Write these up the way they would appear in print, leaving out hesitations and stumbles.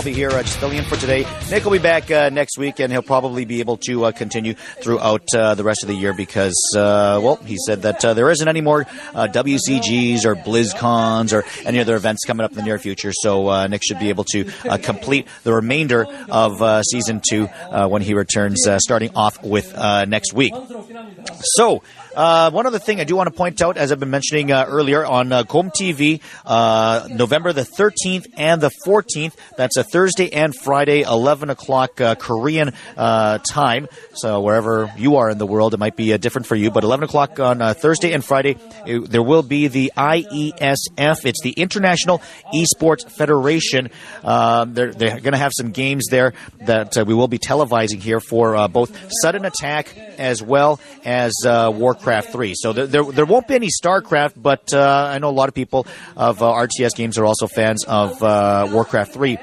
I'll be here just filling in for today. Nick will be back next week, and he'll probably be able to continue throughout the rest of the year because, he said that there isn't any more WCGs or BlizzCons or any other events coming up in the near future. So Nick should be able to complete the remainder of Season 2 when he returns, starting off with next week. So, one other thing I do want to point out, as I've been mentioning earlier, on Com TV, November the 13th and the 14th, that's a Thursday and Friday, 11 o'clock Korean time. So wherever you are in the world, it might be different for you, but 11 o'clock on Thursday and Friday, there will be the IESF. It's the International Esports Federation. They're going to have some games there that we will be televising here for both Sudden Attack as well as Warcraft 3. So there won't be any StarCraft, but I know a lot of people of RTS games are also fans of Warcraft 3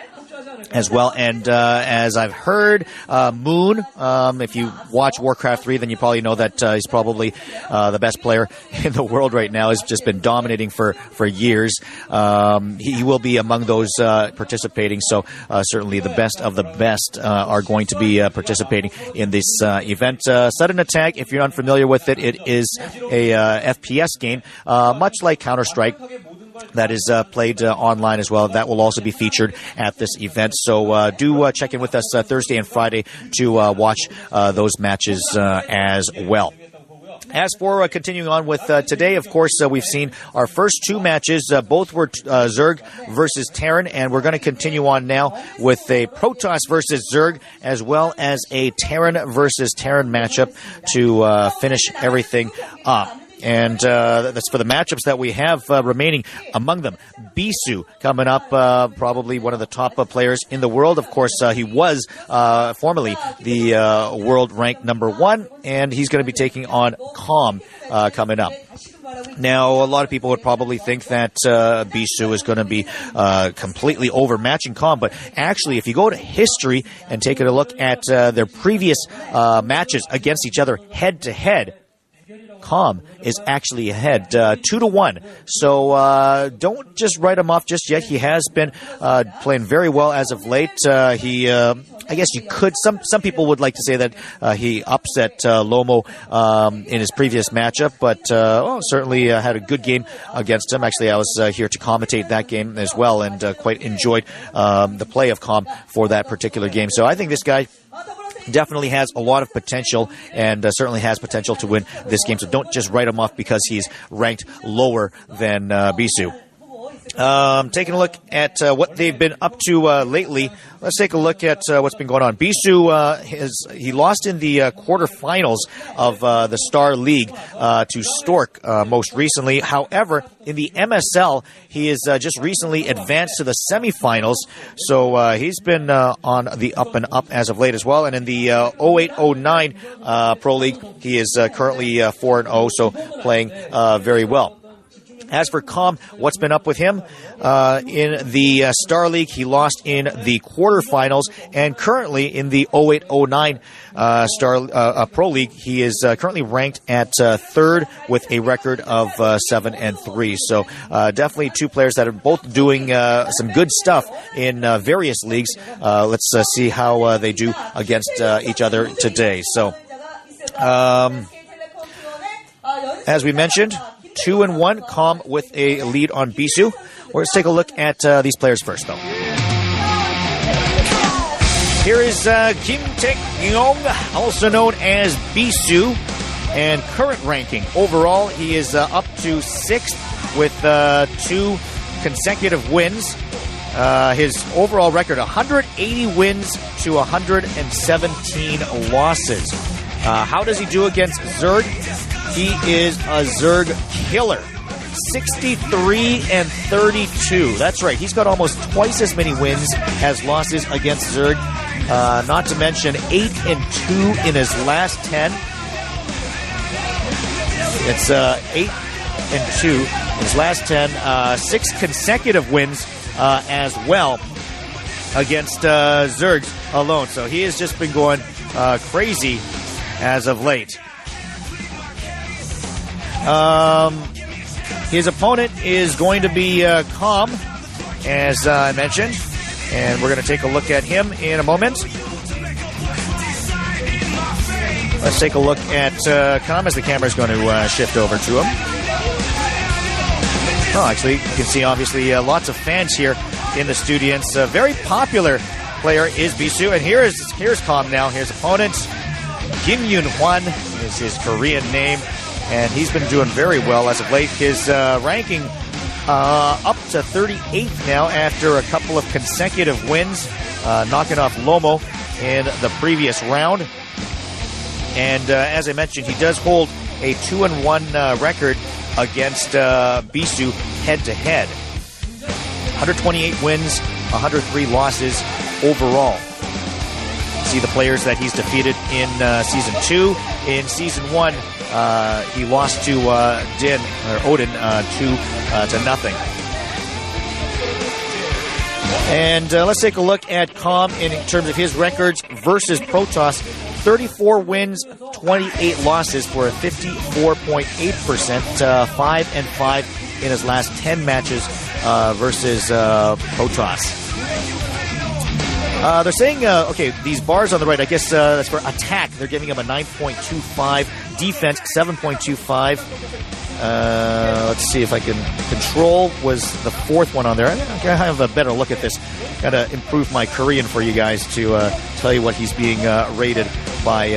as well. And as I've heard, Moon, if you watch Warcraft 3, then you probably know that he's probably the best player in the world right now. He's just been dominating for years. He will be among those participating, so certainly the best of the best are going to be participating in this event. Sudden Attack, if you're unfamiliar with it, it is a FPS game, much like Counter-Strike, that is played online as well. That will also be featured at this event. So do check in with us Thursday and Friday to watch those matches as well. As for continuing on with today, of course, we've seen our first two matches. Both were Zerg versus Terran, and we're going to continue on now with a Protoss versus Zerg, as well as a Terran versus Terran matchup to finish everything up. And that's for the matchups that we have remaining. Among them, Bisu coming up, probably one of the top players in the world. Of course, he was formerly the world ranked number 1, and he's going to be taking on Com coming up. Now, a lot of people would probably think that Bisu is going to be completely overmatching Com, but actually, if you go to history and take a look at their previous matches against each other head-to-head, Com is actually ahead 2-1. So don't just write him off just yet. He has been playing very well as of late. I guess you could. Some people would like to say that he upset Lomo in his previous matchup, but certainly had a good game against him. Actually, I was here to commentate that game as well, and quite enjoyed the play of Com for that particular game. So I think this guy definitely has a lot of potential, and certainly has potential to win this game. So don't just write him off because he's ranked lower than Bisu. Taking a look at what they've been up to lately, let's take a look at what's been going on. Bisu, he lost in the quarterfinals of the Star League to Stork most recently. However, in the MSL, he has just recently advanced to the semifinals, so he's been on the up and up as of late as well. And in the 08-09 Pro League, he is currently 4-0, so playing very well. As for Com, what's been up with him? In the Star League, he lost in the quarterfinals, and currently in the 08-09 Pro League, he is currently ranked at third with a record of 7-3. So definitely two players that are both doing some good stuff in various leagues. Let's see how they do against each other today. So, as we mentioned, 2-1, Com with a lead on Bisu. Let's take a look at these players first, though. Here is Chupungnyong, also known as Bisu, and current ranking. Overall, he is up to 6th with 2 consecutive wins. His overall record, 180 wins to 117 losses. How does he do against Zerg? He is a Zerg killer. 63-32. That's right. He's got almost twice as many wins as losses against Zerg. Not to mention 8-2 in his last 10. It's 8-2 in his last 10. 6 consecutive wins as well against Zergs alone. So he has just been going crazy as of late. His opponent is going to be Com, as I mentioned. And we're going to take a look at him in a moment. Let's take a look at Com as the camera's going to shift over to him. Oh, actually, you can see obviously lots of fans here in the students. A very popular player is Bisu. And here's Com now. Here's opponent. Kim Yoon Hwan is his Korean name. And he's been doing very well as of late. His ranking up to 38th now after a couple of consecutive wins, knocking off Lomo in the previous round. And as I mentioned, he does hold a 2-1 record against Bisu head-to-head. 128 wins, 103 losses overall. See the players that he's defeated in Season 2. In Season 1, he lost to Odin 2-0. And let's take a look at Com in terms of his records versus Protoss. 34 wins, 28 losses for a 54.8%, 5-5 in his last 10 matches versus Protoss. They're saying, okay, these bars on the right, I guess that's for attack. They're giving him a 9.25. Defense, 7.25. Let's see if I can... Control was the fourth one on there. I have a better look at this. Got to improve my Korean for you guys to tell you what he's being rated by.